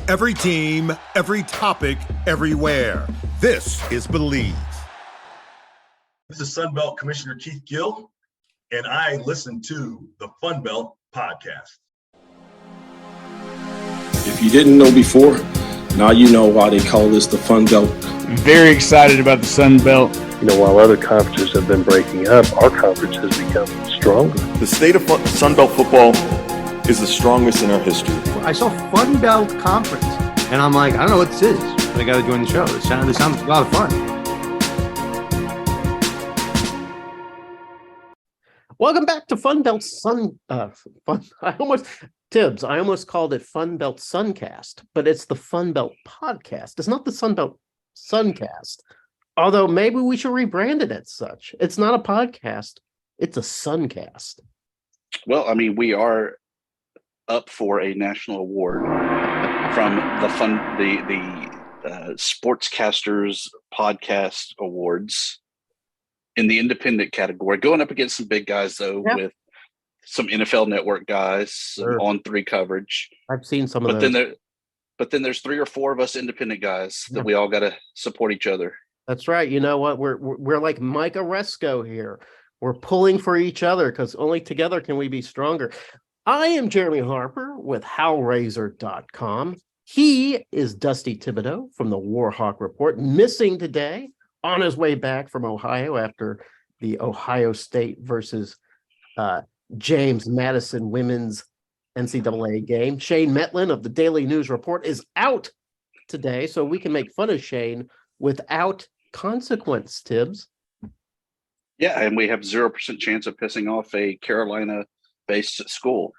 Every team, every topic, everywhere. This is Believe. This is FunBelt Commissioner Keith Gill, and I listen to the FunBelt podcast. If you didn't know before, now you know why they call this the FunBelt. Very excited about the Sun Belt. While other conferences have been breaking up, our conference has become stronger. The state of Sunbelt football is the strongest in our history. I saw FunBelt Conference, and I'm like, I don't know what this is, but I got to join the show. This sounds a lot of fun. Welcome back to FunBelt Thibs. I almost called it FunBelt Suncast, but it's the FunBelt podcast. It's not the Sunbelt Suncast, although maybe we should rebrand it as such. It's not a podcast; it's a Suncast. Well, I mean, we are up for a national award from the Sportscasters Podcast Awards in the independent category, going up against some big guys though, with some NFL Network guys, some on-3 coverage. I've seen some of those. But then there's 3 or 4 of us independent guys that we all got to support each other. That's right. You know what? We're like Mike Oresco here. We're pulling for each other because only together can we be stronger. I am Jeremy Harper with HowlRazor.com. He is Dusty Thibodeau from the Warhawk Report, missing today, on his way back from Ohio after the Ohio State versus James Madison women's NCAA game. Shane Metlin of the Daily News Report is out today, so we can make fun of Shane without consequence, Thibs. Yeah, and we have 0% chance of pissing off a Carolina-based school.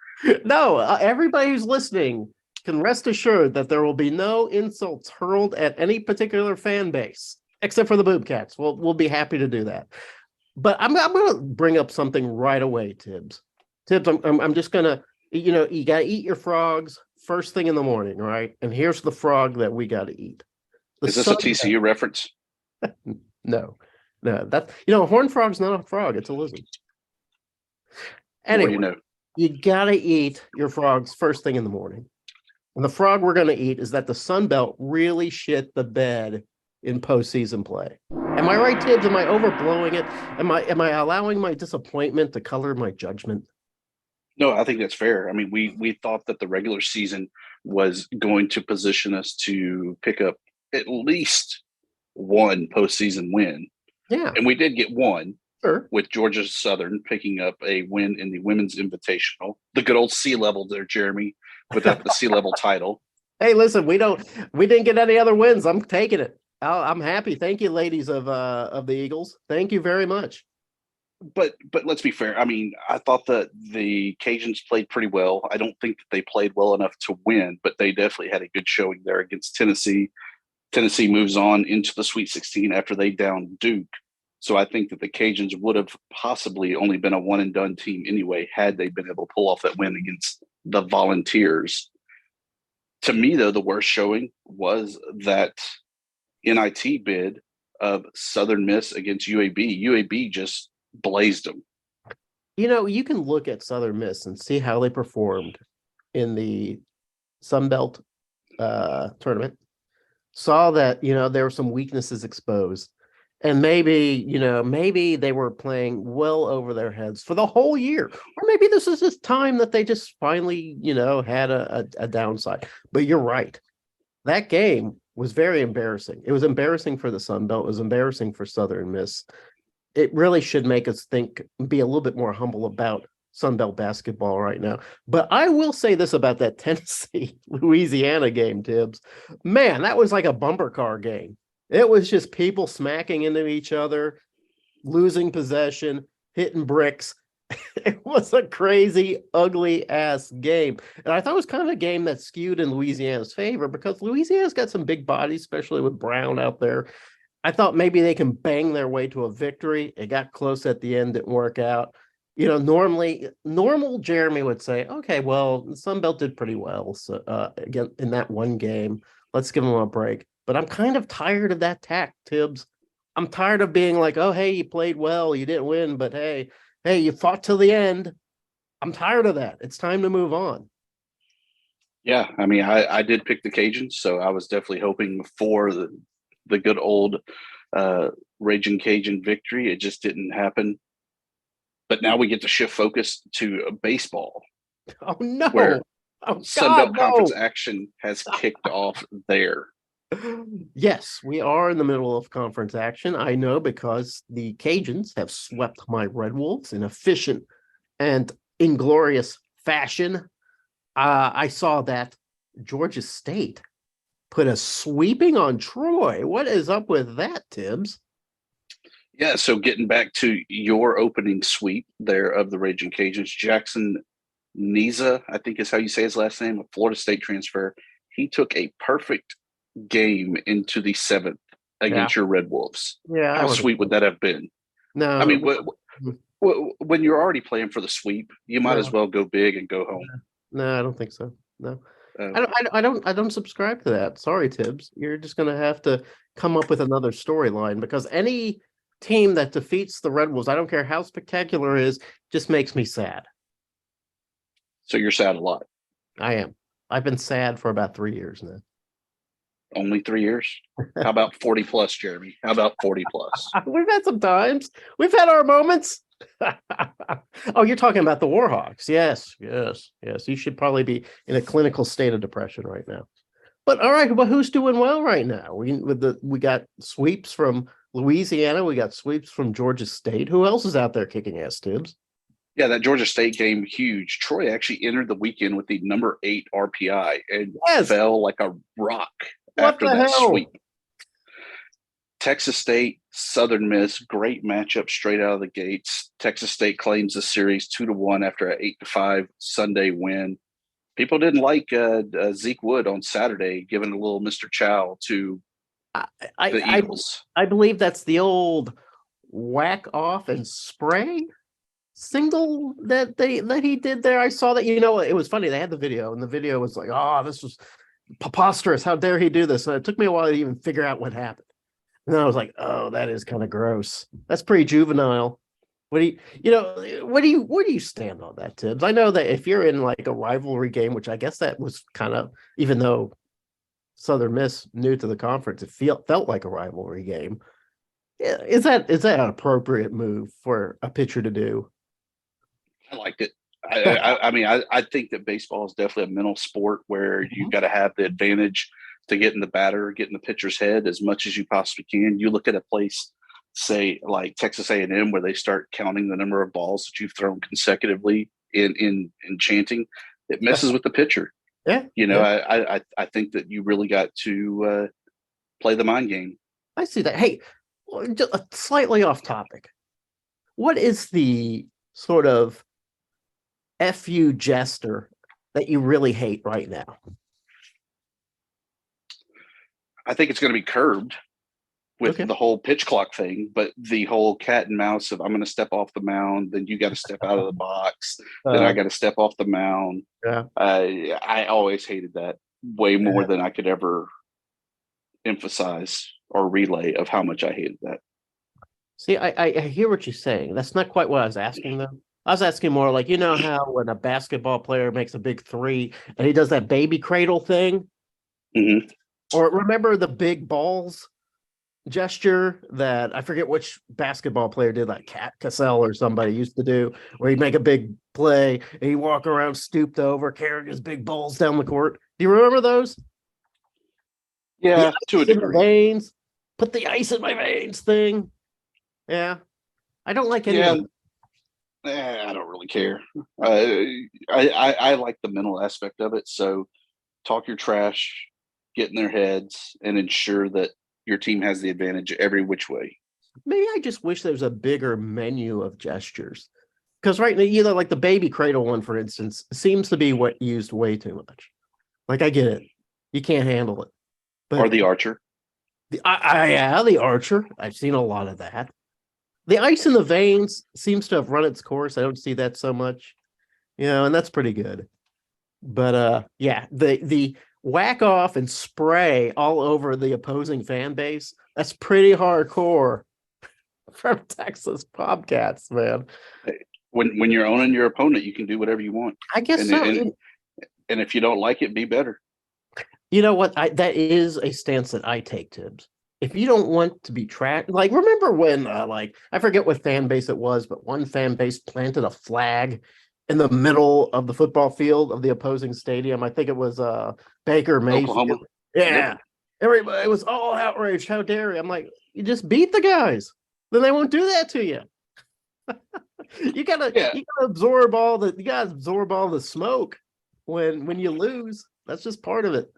No, everybody who's listening can rest assured that there will be no insults hurled at any particular fan base, except for the Boobcats. We'll be happy to do that. But I'm going to bring up something right away, Thibs. Thibs, I'm just going to, you got to eat your frogs first thing in the morning, right? And here's the frog that we got to eat. Is this a TCU reference? No, that a horned frog's not a frog; it's a lizard. Anyway, you gotta eat your frogs first thing in the morning, and the frog we're gonna eat is that the Sun Belt really shit the bed in postseason play. Am I right, Thibs? Am I overblowing it? Am I allowing my disappointment to color my judgment? No, I think that's fair. I mean, we thought that the regular season was going to position us to pick up at least one postseason win. Yeah. And we did get one, with Georgia Southern picking up a win in the Women's Invitational. The good old sea level there, Jeremy, without the sea level title. Hey, listen, we didn't get any other wins. I'm taking it. I'm happy. Thank you, ladies of the Eagles. Thank you very much. But let's be fair. I mean, I thought that the Cajuns played pretty well. I don't think that they played well enough to win, but they definitely had a good showing there against Tennessee. Tennessee moves on into the Sweet 16 after they downed Duke. So I think that the Cajuns would have possibly only been a one-and-done team anyway had they been able to pull off that win against the Volunteers. To me, though, the worst showing was that NIT bid of Southern Miss against UAB. UAB just blazed them. You can look at Southern Miss and see how they performed in the Sun Belt tournament. Saw that, there were some weaknesses exposed. And maybe they were playing well over their heads for the whole year. Or maybe this is just time that they just finally, had a downside. But you're right. That game was very embarrassing. It was embarrassing for the Sun Belt. It was embarrassing for Southern Miss. It really should make us be a little bit more humble about Sun Belt basketball right now. But I will say this about that Tennessee-Louisiana game, Thibs. Man, that was like a bumper car game. It was just people smacking into each other, losing possession, hitting bricks. It was a crazy, ugly-ass game. And I thought it was kind of a game that skewed in Louisiana's favor because Louisiana's got some big bodies, especially with Brown out there. I thought maybe they can bang their way to a victory. It got close at the end, didn't work out. Normal Jeremy would say, okay, well, Sunbelt did pretty well. So again, in that one game, let's give them a break. But I'm kind of tired of that tack, Thibs. I'm tired of being like, oh, hey, you played well, you didn't win, but hey, you fought till the end. I'm tired of that. It's time to move on. Yeah, I mean, I did pick the Cajuns, so I was definitely hoping for the good old Raging Cajun victory. It just didn't happen. But now we get to shift focus to baseball, Oh no! where Oh Sun God, Belt Conference no! action has kicked off there. Yes, we are in the middle of conference action. I know because the Cajuns have swept my Red Wolves in efficient and inglorious fashion. I saw that Georgia State put a sweeping on Troy. What is up with that, Tibbs? Yeah, so getting back to your opening sweep there of the Raging Cajuns, Jackson Niza, I think is how you say his last name, a Florida State transfer. He took a perfect game into the 7th against your Red Wolves. Yeah, How sweet would that have been? No, I mean, when you're already playing for the sweep, you might as well go big and go home. No, I don't think so. No, I don't subscribe to that. Sorry, Tibbs. You're just going to have to come up with another storyline because any team that defeats the Red Wolves, I don't care how spectacular it is, just makes me sad. So you're sad a lot. I am. I've been sad for about 3 years now. Only 3 years? How about 40 plus, Jeremy? How about 40 plus? We've had some times. We've had our moments. Oh, you're talking about the Warhawks. Yes. You should probably be in a clinical state of depression right now. But all right, but who's doing well right now? We got sweeps from Louisiana. We got sweeps from Georgia State. Who else is out there kicking ass, Tibbs? Yeah, that Georgia State game, huge. Troy actually entered the weekend with the number 8 RPI and fell like a rock after that sweep. Texas State, Southern Miss, great matchup straight out of the gates. Texas State claims the series 2-1 after an 8-5 Sunday win. People didn't like Zeke Wood on Saturday, giving a little Mr. Chow to the Eagles. I believe that's the old whack off and spray single that he did there. I saw that. It was funny. They had the video, and the video was like, "Oh, this was preposterous. How dare he do this?" And it took me a while to even figure out what happened. And then I was like, "Oh, that is kind of gross. That's pretty juvenile." Where do you stand on that, Tibbs? I know that if you're in like a rivalry game, which I guess that was kind of, even though Southern Miss new to the conference, it felt like a rivalry game. Is that an appropriate move for a pitcher to do? I liked it. I mean, I think that baseball is definitely a mental sport where you've got to have the advantage to get in the batter, get in the pitcher's head as much as you possibly can. You look at a place, say like Texas A&M, where they start counting the number of balls that you've thrown consecutively in chanting. It messes with the pitcher. Yeah, I think that you really got to play the mind game. I see that. Hey, just slightly off topic. What is the sort of FU jester that you really hate right now? I think it's going to be curbed with the whole pitch clock thing, but the whole cat and mouse of I'm going to step off the mound, then you got to step out of the box, then I got to step off the mound. Yeah, I always hated that way more than I could ever emphasize or relay of how much I hated that. See, I hear what you're saying. That's not quite what I was asking, though. I was asking more like, how when a basketball player makes a big three and he does that baby cradle thing? Mm-hmm. Or remember the big balls gesture that I forget which basketball player did, like Cat Cassell or somebody used to do, where he'd make a big play and he'd walk around stooped over, carrying his big balls down the court. Do you remember those? Yeah, to a degree. Veins, put the ice in my veins thing. Yeah, I don't like any of them. I don't really care. I like the mental aspect of it. So talk your trash, get in their heads, and ensure that your team has the advantage every which way. Maybe I just wish there was a bigger menu of gestures. Because right now, like the baby cradle one, for instance, seems to be what used way too much. Like, I get it. You can't handle it. But or the archer. The archer. I've seen a lot of that. The ice in the veins seems to have run its course. I don't see that so much, and that's pretty good. But the whack off and spray all over the opposing fan base, that's pretty hardcore from Texas Bobcats, man. When you're owning your opponent, you can do whatever you want. I guess so. And if you don't like it, be better. You know what? That is a stance that I take, Tibbs. If you don't want to be tracked, like remember when, I forget what fan base it was, but one fan base planted a flag in the middle of the football field of the opposing stadium. I think it was Baker Mayfield. Oklahoma. Yeah, Yep. everybody was all outraged. How dare you? I'm like, you just beat the guys, then they won't do that to you. you gotta absorb all the smoke when you lose. That's just part of it.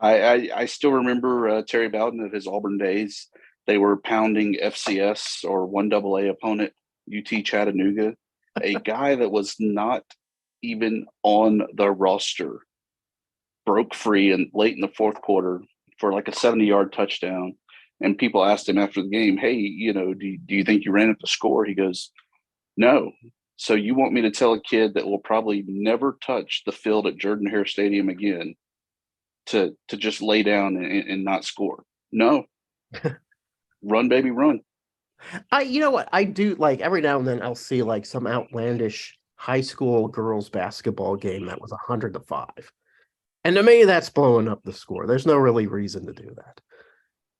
I still remember Terry Bowden of his Auburn days. They were pounding FCS or 1AA opponent UT Chattanooga, a guy that was not even on the roster broke free and late in the fourth quarter for like a 70-yard touchdown. And people asked him after the game, hey, do you think you ran up the score? He goes, no. So you want me to tell a kid that will probably never touch the field at Jordan-Hare Stadium again to just lay down and not score? No. Run, baby, run. You know what? I do, like, every now and then I'll see like some outlandish high school girls basketball game that was 100-5. And to me, that's blowing up the score. There's no really reason to do that.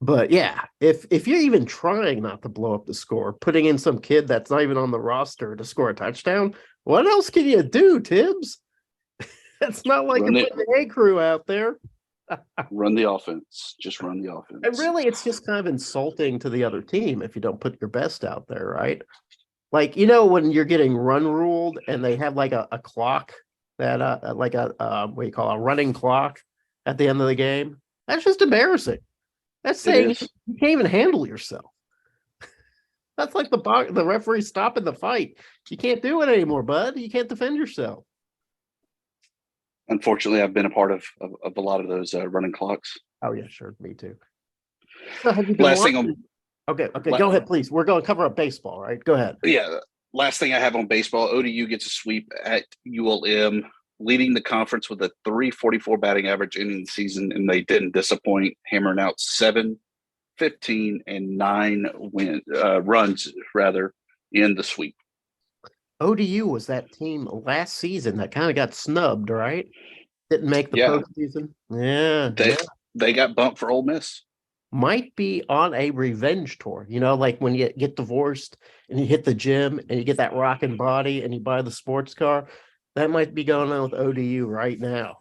But yeah, if you're even trying not to blow up the score, putting in some kid that's not even on the roster to score a touchdown, what else can you do, Tibbs? It's not like you're putting the A crew out there. Run the offense. Just run the offense. And really, it's just kind of insulting to the other team if you don't put your best out there, right? Like, when you're getting run ruled and they have like a clock that like a what you call a running clock at the end of the game. That's just embarrassing. That's saying you can't even handle yourself. That's like the referee stopping the fight. You can't do it anymore, bud. You can't defend yourself. Unfortunately, I've been a part of a lot of those running clocks. Oh yeah, sure, me too. So have you been Last thing watching? Okay, go ahead, please. We're going to cover up baseball, right? Go ahead. Yeah, last thing I have on baseball, ODU gets a sweep at ULM, leading the conference with a 344 batting average ending the season, and they didn't disappoint, hammering out 7, 15, and 9 runs in the sweep. ODU was that team last season that kind of got snubbed, right? Didn't make the postseason. Yeah, they got bumped for Ole Miss. Might be on a revenge tour, like when you get divorced and you hit the gym and you get that rocking body and you buy the sports car. That might be going on with ODU right now.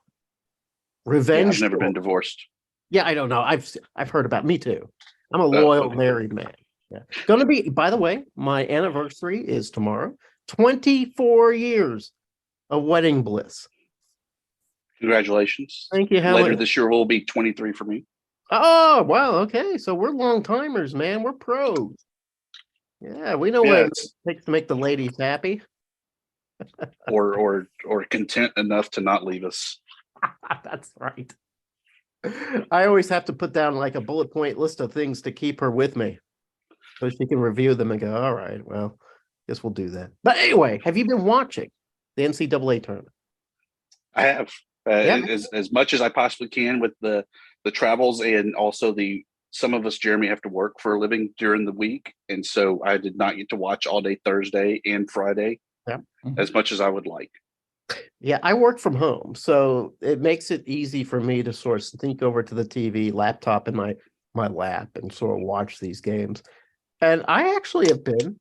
Revenge. I've never been divorced. Yeah, I don't know. I've heard about. Me too. I'm a loyal married man. Yeah, going to be. By the way, my anniversary is tomorrow. 24 years of wedding bliss. Congratulations. Thank you. Later this year will be 23 for me. Oh, wow. Okay. So we're long timers, man. We're pros. Yeah, we know what it takes to make the ladies happy. or content enough to not leave us. That's right. I always have to put down like a bullet point list of things to keep her with me so she can review them and go, all right, well, guess we'll do that. But anyway, have you been watching the NCAA tournament? I have as much as I possibly can with the travels, and also some of us, Jeremy, have to work for a living during the week. And so I did not get to watch all day Thursday and Friday as much as I would like. Yeah, I work from home, so it makes it easy for me to sort of sneak over to the TV, laptop in my lap, and sort of watch these games. And I actually have been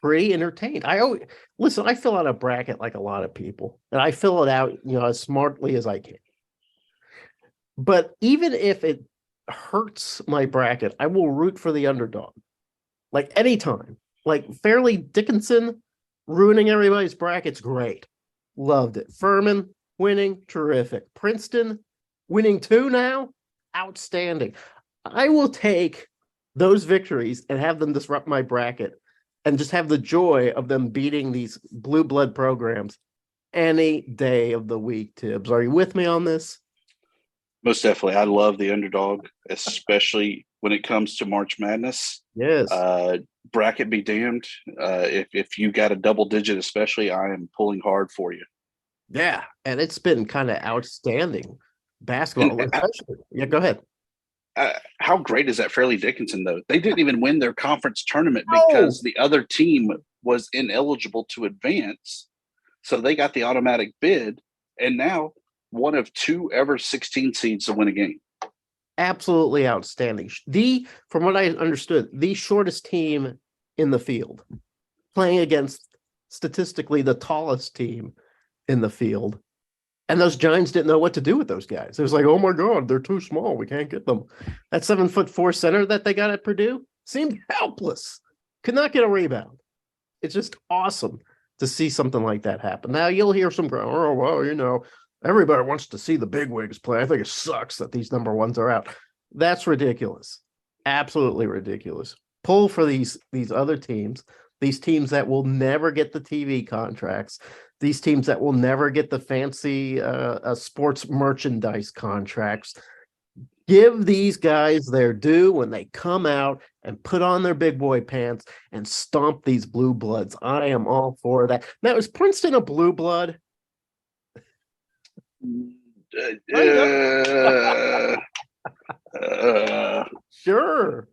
pretty entertained. I fill out a bracket like a lot of people, and I fill it out, as smartly as I can. But even if it hurts my bracket, I will root for the underdog. Like anytime. Like Fairleigh Dickinson ruining everybody's brackets, great. Loved it. Furman winning, terrific. Princeton winning 2 now, outstanding. I will take those victories and have them disrupt my bracket and just have the joy of them beating these blue blood programs any day of the week, Tibbs. Are you with me on this? Most definitely. I love the underdog, especially when it comes to March Madness. Yes. Bracket be damned. If you got a double digit, especially, I am pulling hard for you. Yeah, and it's been kind of outstanding basketball. Yeah, go ahead. How great is that Fairleigh Dickinson, though? They didn't even win their conference tournament because the other team was ineligible to advance. So they got the automatic bid. and now one of 2 ever 16 seeds to win a game. Absolutely outstanding. From what I understood, the shortest team in the field, playing against statistically the tallest team in the field. And those Giants didn't know what to do with those guys. It was like, oh my God, they're too small. We can't get them. That 7'4" center that they got at Purdue seemed helpless. Could not get a rebound. It's just awesome to see something like that happen. Now you'll hear some go, oh, well, everybody wants to see the big wigs play. I think it sucks that these number ones are out. That's ridiculous. Absolutely ridiculous. Pull for these other teams, these teams that will never get the TV contracts, these teams that will never get the fancy sports merchandise contracts. Give these guys their due when they come out and put on their big boy pants and stomp these blue bloods. I am all for that. Now, is Princeton a blue blood? Sure.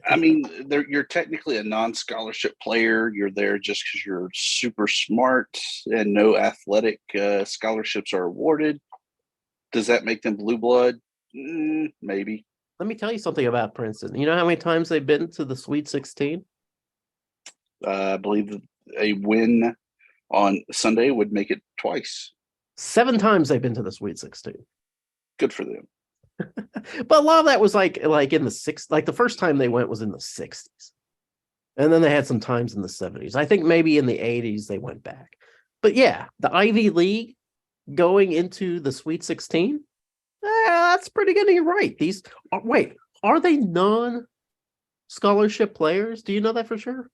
I mean, you're technically a non-scholarship player. You're there just because you're super smart and no athletic scholarships are awarded. Does that make them blue blood? Maybe. Let me tell you something about Princeton. You know how many times they've been to the Sweet 16? I believe a win on Sunday would make it twice. 7 times they've been to the Sweet 16. Good for them. But a lot of that was like in the 60s. Like the first time they went was in the 60s. And then they had some times in the 70s. I think maybe in the 80s they went back. But yeah, the Ivy League going into the Sweet 16, that's pretty good. You're right. Are they non-scholarship players? Do you know that for sure?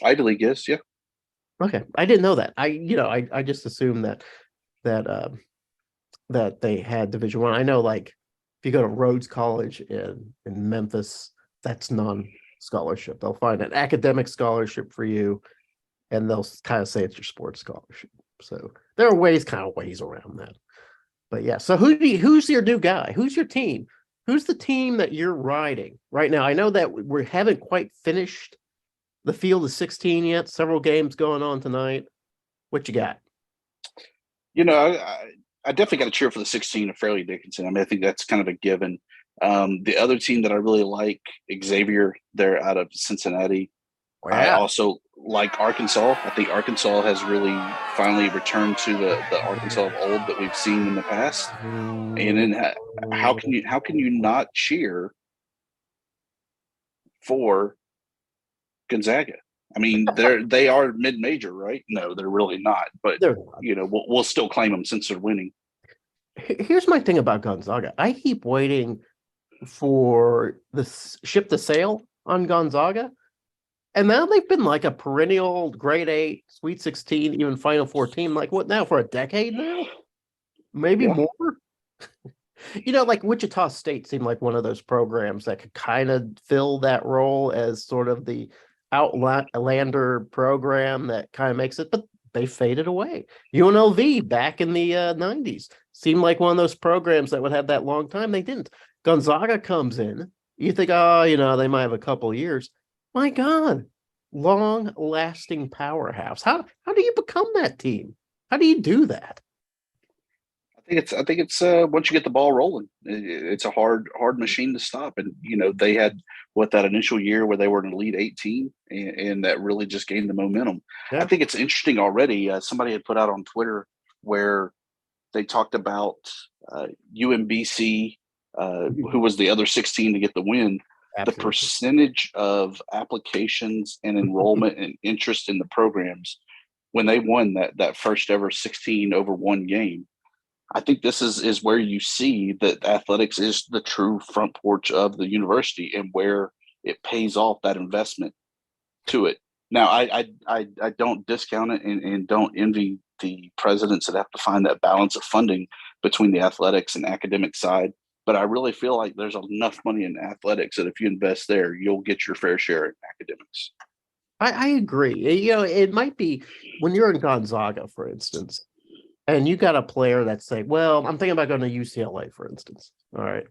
Ivy League is, yeah. Okay, I didn't know that. I just assumed that they had Division I. I know, like, if you go to Rhodes College in Memphis, that's non-scholarship. They'll find an academic scholarship for you, and they'll kind of say it's your sports scholarship. So there are ways around that. But yeah, so who's your new guy? Who's your team? Who's the team that you're riding right now? I know that we haven't quite finished the field of 16 yet. Several games going on tonight. What you got? I definitely got to cheer for the 16 of Fairleigh Dickinson. I mean, I think that's kind of a given. The other team that I really like, Xavier, they're out of Cincinnati. Wow. I also like Arkansas. I think Arkansas has really finally returned to the Arkansas of old that we've seen in the past. And then how can you not cheer for Gonzaga? I mean, they are mid-major, right? No, they're really not. But we'll still claim them since they're winning. Here's my thing about Gonzaga. I keep waiting for the ship to sail on Gonzaga, and now they've been like a perennial grade 8, Sweet 16, even Final Four team. Like what now, for a decade now? Maybe more. Like Wichita State seemed like one of those programs that could kind of fill that role as sort of the outlander program that kind of makes it, but they faded away. UNLV back in the 90s seemed like one of those programs that would have that long time. They didn't. Gonzaga comes in. You think, they might have a couple years. My God, long-lasting powerhouse. How do you become that team? How do you do that? I think it's once you get the ball rolling, it's a hard machine to stop. And they had that initial year where they were an Elite 18, and that really just gained the momentum. Yeah. I think it's interesting already. Somebody had put out on Twitter where they talked about UMBC, who was the other 16 to get the win. Absolutely. The percentage of applications and enrollment and interest in the programs when they won that first ever 16 over one game. I think this is where you see that athletics is the true front porch of the university and where it pays off that investment to it. Now, I don't discount it and don't envy the presidents that have to find that balance of funding between the athletics and academic side. But I really feel like there's enough money in athletics that if you invest there, you'll get your fair share in academics. I agree. It might be when you're in Gonzaga, for instance, and you got a player that's saying, well, I'm thinking about going to UCLA, for instance. All right.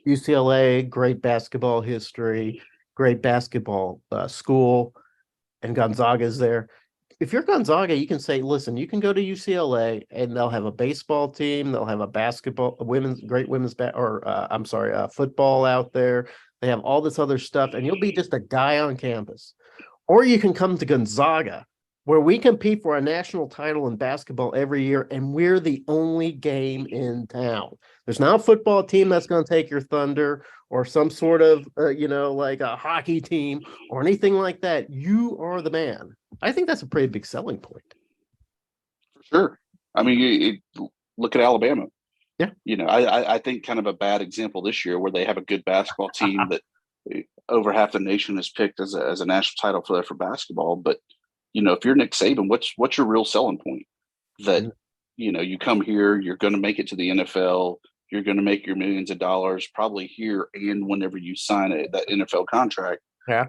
UCLA, great basketball history, great basketball school, and Gonzaga's there. if you're Gonzaga, you can say, listen, you can go to UCLA and they'll have a baseball team, they'll have a basketball, football out there. They have all this other stuff, and you'll be just a guy on campus. Or you can come to Gonzaga, where we compete for a national title in basketball every year, and we're the only game in town. There's not a football team that's going to take your thunder, or some sort of, like a hockey team or anything like that. You are the man. I think that's a pretty big selling point. For sure. I mean, look at Alabama. Yeah. I think kind of a bad example this year where they have a good basketball team that over half the nation has picked as a national title for basketball. But, if you're Nick Saban, what's your real selling point? That, you come here, you're going to make it to the NFL, you're going to make your millions of dollars probably here and whenever you sign that NFL contract. Yeah.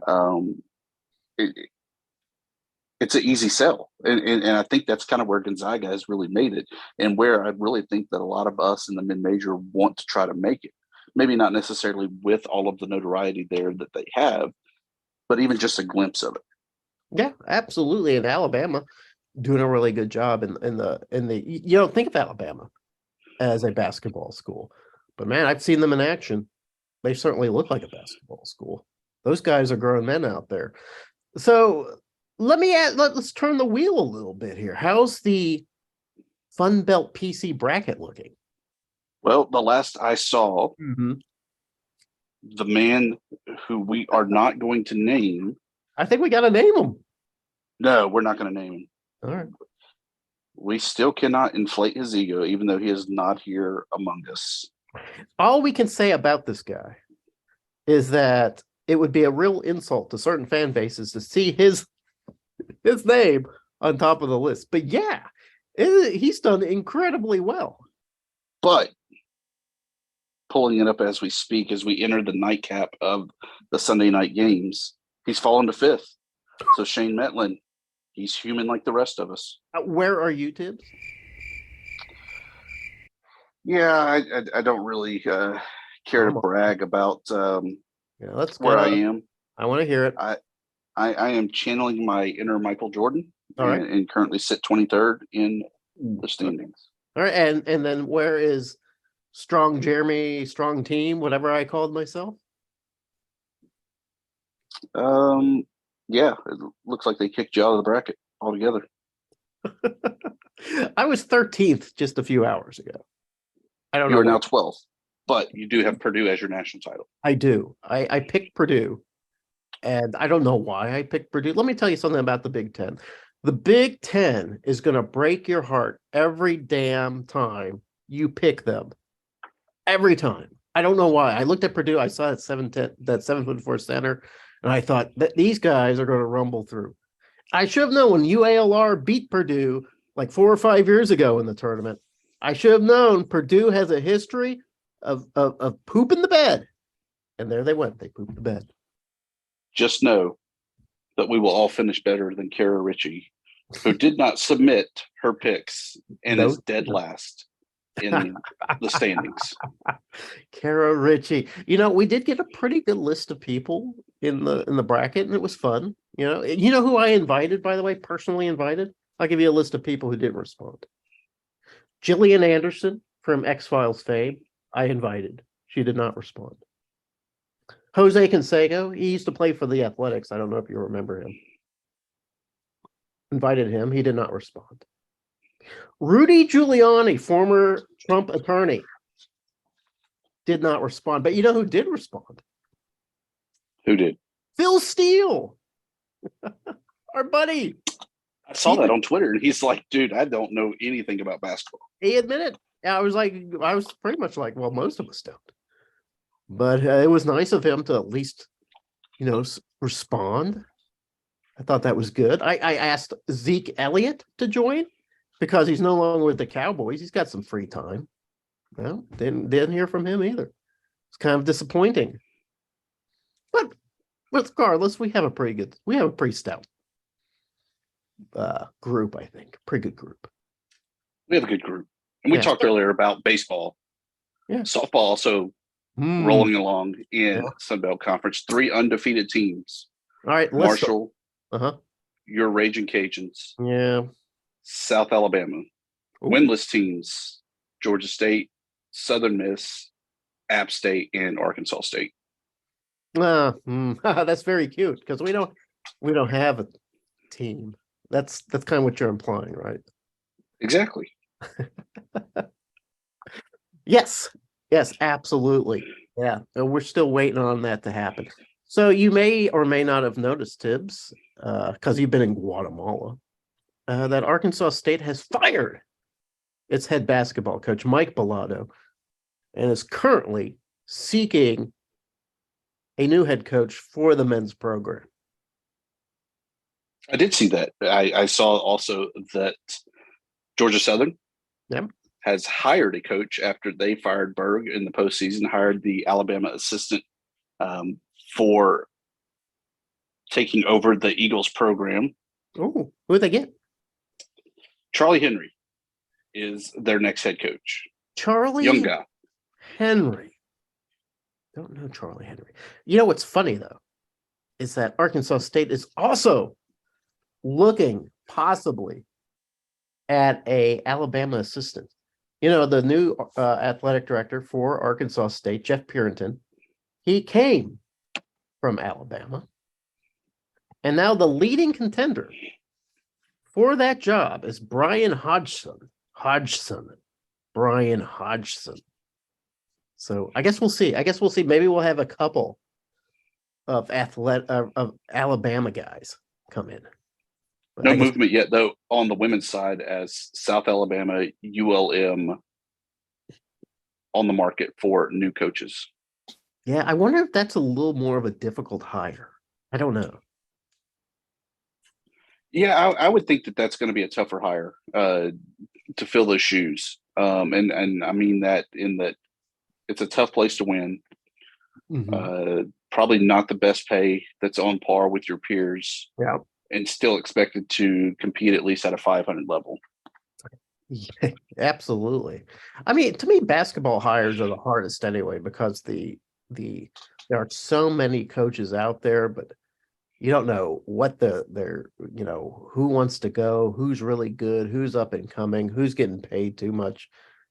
It's an easy sell. And I think that's kind of where Gonzaga has really made it, and where I really think that a lot of us in the mid-major want to try to make it. Maybe not necessarily with all of the notoriety there that they have, but even just a glimpse of it. Yeah, absolutely. And Alabama doing a really good job in the you don't think of Alabama as a basketball school, but man, I've seen them in action. They certainly look like a basketball school. Those guys are grown men out there. So let's turn the wheel a little bit here. How's the FunBelt PC bracket looking? Well, the last I saw, the man who we are not going to name. I think we got to name him. No, we're not going to name him. All right. We still cannot inflate his ego, even though he is not here among us. All we can say about this guy is that it would be a real insult to certain fan bases to see his name on top of the list. But yeah, he's done incredibly well. But pulling it up as we speak, as we enter the nightcap of the Sunday night games, he's fallen to fifth. So Shane Metlin, he's human like the rest of us. Where are you, Thibs? Yeah, I don't really care to brag about let's where I am. I want to hear it. I am channeling my inner Michael Jordan, and currently sit 23rd in the standings. All right, and then where is Strong Jeremy, Strong Team, whatever I called myself? Yeah, it looks like they kicked you out of the bracket altogether. I was 13th just a few hours ago. I don't know. You are now 12th, but you do have Purdue as your national title. I do. I picked Purdue, and I don't know why I picked Purdue. Let me tell you something about the Big Ten. The Big Ten is going to break your heart every damn time you pick them. Every time. I don't know why. I looked at Purdue. I saw that 7'4" center, and I thought that these guys are going to rumble through. I should have known when UALR beat Purdue like 4 or 5 years ago in the tournament. I should have known Purdue has a history of pooping the bed. And there they went. They pooped the bed. Just know that we will all finish better than Kara Ritchie, who did not submit her picks and is dead last in the standings. Kara Ritchie. We did get a pretty good list of people in the bracket, and it was fun. You know who I invited, by the way, personally invited? I'll give you a list of people who didn't respond. Jillian Anderson from X-Files fame, I invited. She did not respond. Jose Canseco, he used to play for the Athletics. I don't know if you remember him. Invited him. He did not respond. Rudy Giuliani, former Trump attorney, did not respond. But you know who did respond? Who did? Phil Steele, our buddy. I saw that on Twitter, and he's like, dude, I don't know anything about basketball. He admitted. I was pretty much like, well, most of us don't. But it was nice of him to at least, respond. I thought that was good. I asked Zeke Elliott to join because he's no longer with the Cowboys. He's got some free time. Well, didn't hear from him either. It's kind of disappointing. But regardless, we have a pretty stout group, I think. Pretty good group. We have a good group. And we talked earlier about baseball. Yeah. Softball also rolling along in Sunbelt Conference. 3 undefeated teams. All right. Marshall, your Raging Cajuns, Yeah. South Alabama. Ooh. Winless teams, Georgia State, Southern Miss, App State, and Arkansas State. That's very cute because we don't have a team. That's kind of what you're implying, right? Exactly. Yes, absolutely. Yeah, and we're still waiting on that to happen. So you may or may not have noticed, Tibbs, because you've been in Guatemala, that Arkansas State has fired its head basketball coach, Mike Bellotto, and is currently seeking a new head coach for the men's program. I did see that. I saw also that Georgia Southern has hired a coach after they fired Berg in the postseason, hired the Alabama assistant for taking over the Eagles program. Oh, who they get? Charlie Henry is their next head coach. Charlie Young guy. Henry. Don't know Charlie Henry. You know what's funny though is that Arkansas State is also looking possibly at a Alabama assistant. You know, the new athletic director for Arkansas State, Jeff Purinton, he came from Alabama. And now the leading contender for that job is Brian Hodgson. Brian Hodgson. So I guess we'll see. Maybe we'll have a couple of Alabama guys come in. But No movement yet, though, on the women's side, as South Alabama, ULM on the market for new coaches. Yeah, I wonder if that's a little more of a difficult hire. I don't know. Yeah, I would think that that's going to be a tougher hire to fill those shoes. And I mean that in that it's a tough place to win. Mm-hmm. Probably not the best pay that's on par with your peers. Yeah. And still expected to compete at least at a 500 level. Yeah, absolutely. I mean, to me, basketball hires are the hardest anyway, because there are so many coaches out there, but you don't know what who wants to go, who's really good, who's up and coming, who's getting paid too much.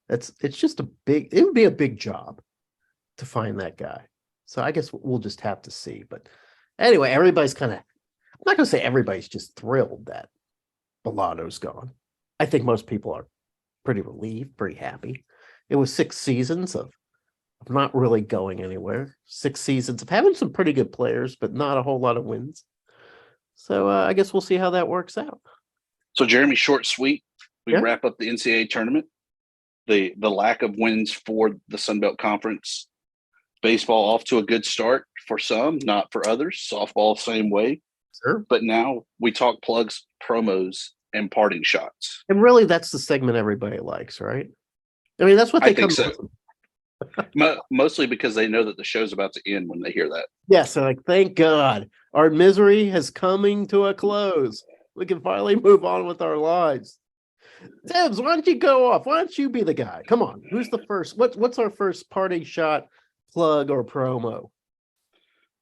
It would be a big job to find that guy. So I guess we'll just have to see. But anyway, everybody's kind of, I'm not going to say everybody's just thrilled that Bellotto's gone. I think most people are pretty relieved, pretty happy. It was 6 seasons of not really going anywhere. 6 seasons of having some pretty good players, but not a whole lot of wins. So I guess we'll see how that works out. So Jeremy, short, sweet. We wrap up the NCAA tournament. The lack of wins for the Sun Belt Conference. Baseball off to a good start for some, not for others. Softball, same way. Sure. But now we talk plugs, promos, and parting shots. And really, that's the segment everybody likes, right? I mean, that's what they I think come so. Mostly because they know that the show's about to end when they hear that. Yes, they're like, thank God, our misery has coming to a close. We can finally move on with our lives. Thibs, why don't you go off? Why don't you be the guy? Come on, who's the first? What's our first parting shot, plug, or promo?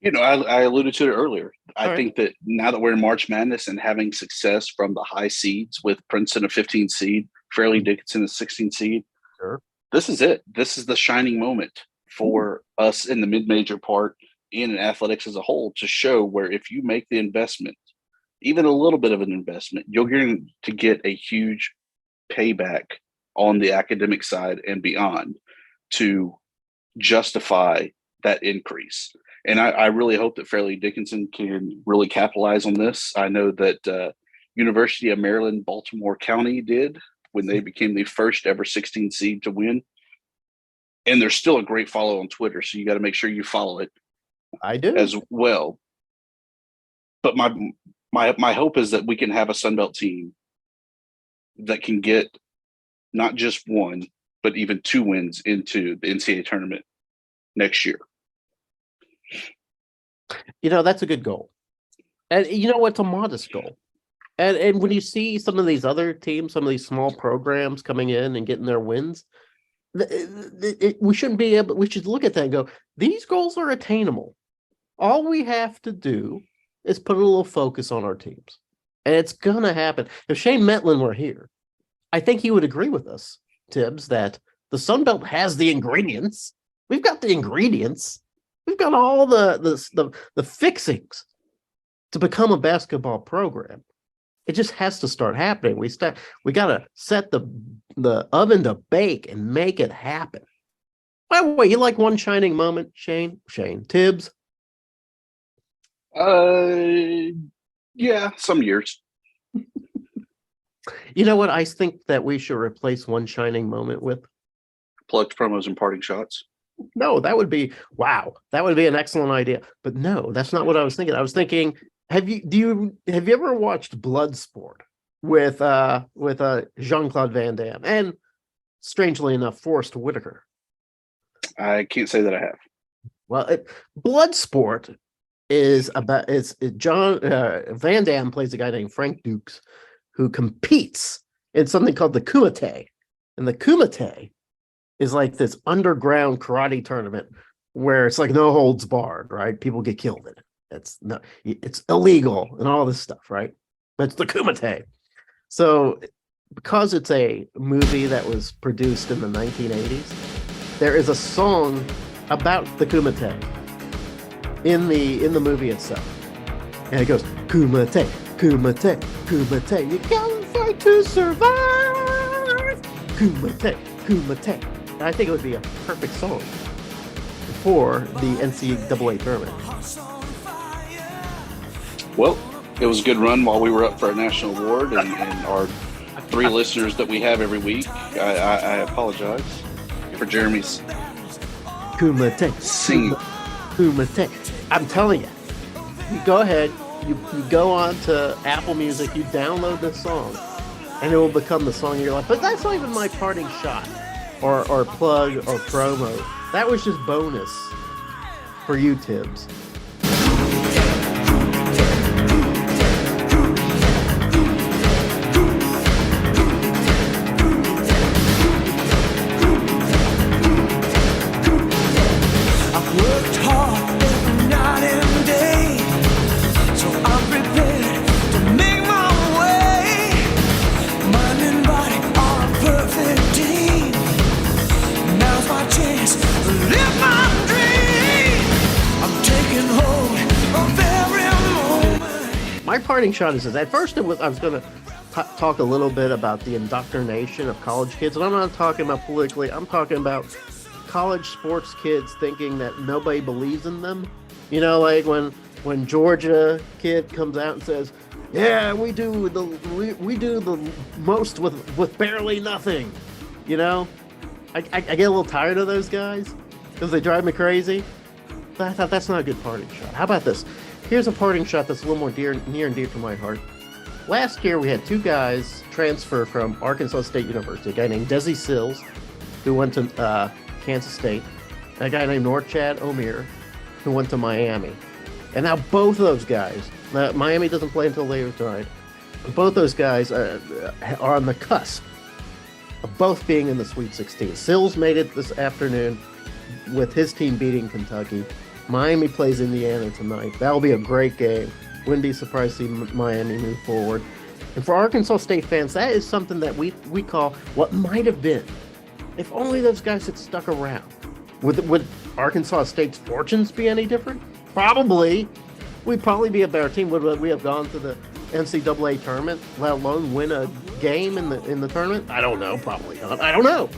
You know, I alluded to it earlier. I All think that now that we're in March Madness and having success from the high seeds with Princeton a 15 seed, Fairleigh Dickinson a 16 seed, sure. This is it. This is the shining moment for us in the mid-major part and in athletics as a whole to show where if you make the investment, even a little bit of an investment, you're going to get a huge payback on the academic side and beyond to justify that increase. And I really hope that Fairleigh Dickinson can really capitalize on this. I know that University of Maryland, Baltimore County did when they became the first ever 16 seed to win. And there's still a great follow on Twitter, so you got to make sure you follow it. I do as well. But my hope is that we can have a Sun Belt team that can get not just one, but even 2 wins into the NCAA tournament next year. You know, that's a good goal. And you know what's a modest goal. And when you see some of these other teams, some of these small programs coming in and getting their wins, we shouldn't be able, we should look at that and go, these goals are attainable. All we have to do is put a little focus on our teams. And it's going to happen. If Shane Metlin were here, I think he would agree with us, Tibbs, that the Sun Belt has the ingredients. We've got the ingredients. We've got all the fixings to become a basketball program. It just has to start happening. We got to set the oven to bake and make it happen. By the way, you like one shining moment, Shane Tibbs? Yeah, some years. You know what I think that we should replace one shining moment with? Plugged promos and parting shots. No, that would be wow. That would be an excellent idea. But no, that's not what I was thinking. I was thinking, have you ever watched Bloodsport with Jean-Claude Van Damme and, strangely enough, Forrest Whitaker? I can't say that I have. Well, Bloodsport is about John Van Damme plays a guy named Frank Dukes who competes in something called the Kumite, and the Kumite is like this underground karate tournament where it's like no holds barred, right? People get killed in it. It's illegal and all this stuff, right? But it's the Kumite. So because it's a movie that was produced in the 1980s, there is a song about the Kumite in the movie itself. And it goes, Kumite, Kumite, Kumite, you gotta fight to survive. Kumite, Kumite. And I think it would be a perfect song for the NCAA tournament. Well, it was a good run while we were up for our national award, and our 3 listeners that we have every week. I apologize for Jeremy's Kumite, singing. Kumite. I'm telling you, you go ahead, you go on to Apple Music, you download this song, and it will become the song of your life. But that's not even my parting shot or plug or promo. That was just bonus for you, Tibbs. My parting shot is this. At first, I was going to talk a little bit about the indoctrination of college kids, and I'm not talking about politically. I'm talking about college sports kids thinking that nobody believes in them. You know, like when Georgia kid comes out and says, "Yeah, we do the most with barely nothing." You know, I get a little tired of those guys because they drive me crazy. But I thought that's not a good parting shot. How about this? Here's a parting shot that's a little more near and dear to my heart. Last year, we had 2 guys transfer from Arkansas State University. A guy named Desi Sills, who went to Kansas State. And a guy named Norchad Omier, who went to Miami. And now both of those guys, Miami doesn't play until later tonight. Both those guys are on the cusp of both being in the Sweet 16. Sills made it this afternoon with his team beating Kentucky. Miami plays Indiana tonight. That'll be a great game. Wouldn't be surprised to see Miami move forward. And for Arkansas State fans, that is something that we call what might have been. If only those guys had stuck around. Would Arkansas State's fortunes be any different? Probably. We'd probably be a better team. Would we have gone to the NCAA tournament, let alone win a game in the tournament? I don't know. Probably not. I don't know.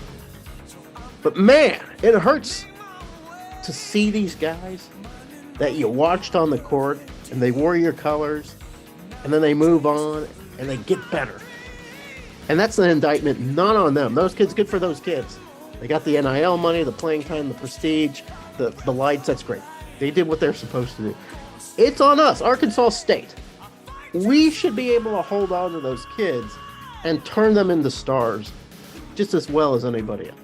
But man, it hurts to see these guys that you watched on the court and they wore your colors and then they move on and they get better. And that's an indictment not on them. Those kids, good for those kids. They got the NIL money, the playing time, the prestige, the lights. That's great. They did what they're supposed to do. It's on us, Arkansas State. We should be able to hold on to those kids and turn them into stars just as well as anybody else.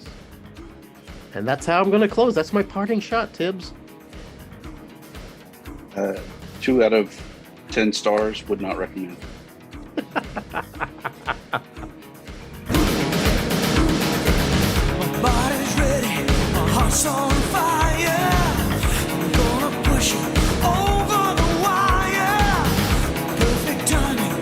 And that's how I'm going to close. That's my parting shot, Tibbs. 2 out of 10 stars, would not recommend. My body's ready, my heart's on fire. I'm gonna push you over the wire. Perfect timing,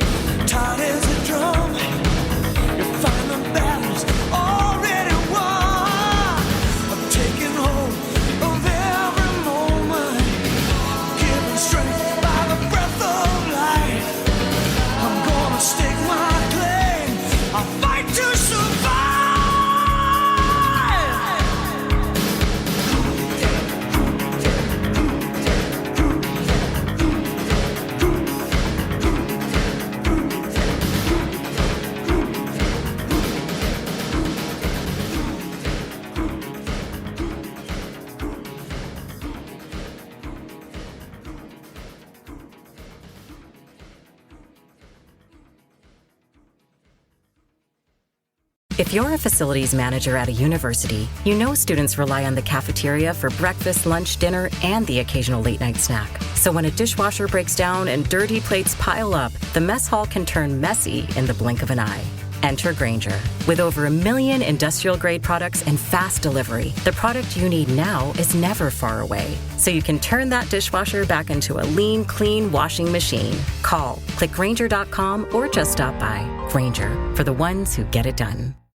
If you're a facilities manager at a university, you know students rely on the cafeteria for breakfast, lunch, dinner, and the occasional late night snack. So when a dishwasher breaks down and dirty plates pile up, the mess hall can turn messy in the blink of an eye. Enter Grainger. With over 1 million industrial-grade products and fast delivery, the product you need now is never far away. So you can turn that dishwasher back into a lean, clean washing machine. Call, click Grainger.com, or just stop by. Grainger, for the ones who get it done.